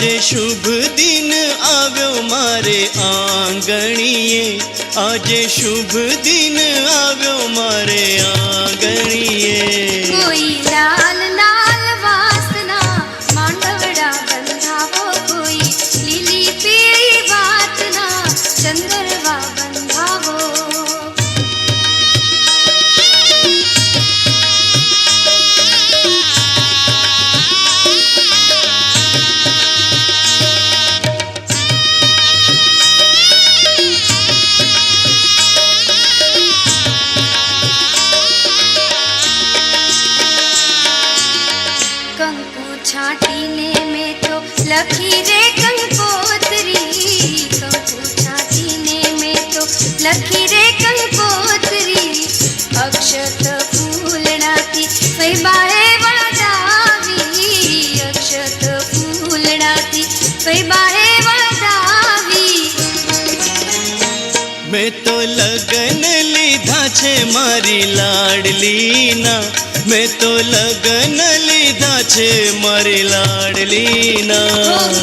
આજે શુભ દિન આવ્યો મારે આંગણીએ, આજે શુભ દિન આવ્યો મારે આંગણીએ। કોઈ લાલ લાલ વાસના માંડવડા બંધાવો, કોઈ લીલી પીળી વાતના ચંદરવા બંધાવો। कंकु छाटीने में तो लखी रे कंकोत्री, कंकु छाटीने में तो लखी रे कंकोत्री। अक्षत फूलणाथी फैबाए वळदावी, अक्षत फूलणाथी फैबाए वळदावी। मैं तो लगन लीधा छे मारी लाडलीना, मैं तो लगन लीधा छे मारी लाडलीना।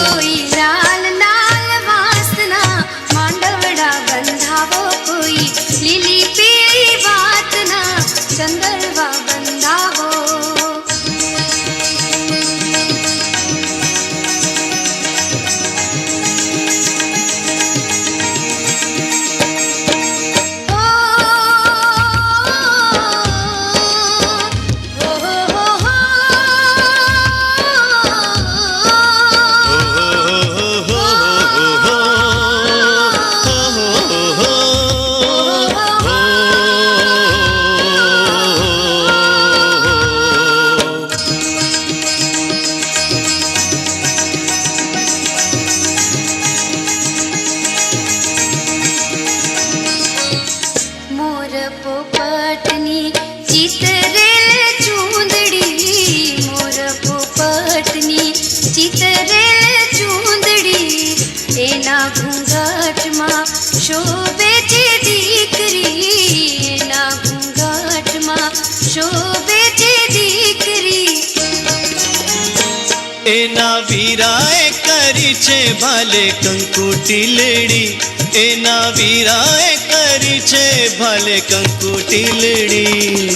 कोई लाल लाल वासना मांडवड़ा बंधावो, कोई लीली पीली वातना चंदरवा बंधावो। मोर पोपटनी चितरेल चूंदड़ी, मोर पोपटनी चितरेल चूंदड़ी। एना घूंघट मां शोभे छे दीकरी, एना घूंघट मां शोभे छे दीकरी। एना वीराए करी छे भाले कंकु टीलड़ी, एना वीराए करी छे भाले कंकु टीलड़ी।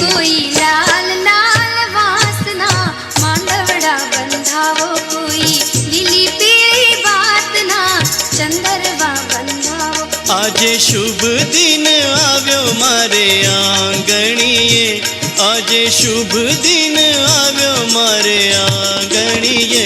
कोई लाल लाल वासना मांडवड़ा बंधावो, कोई लीली पीली वातना चंदरवा बंधावो। आजे शुभ दिन આવ્યો મારે આંગણીએ, આજે શુભ દિન આવ્યો મારે આંગણીએ।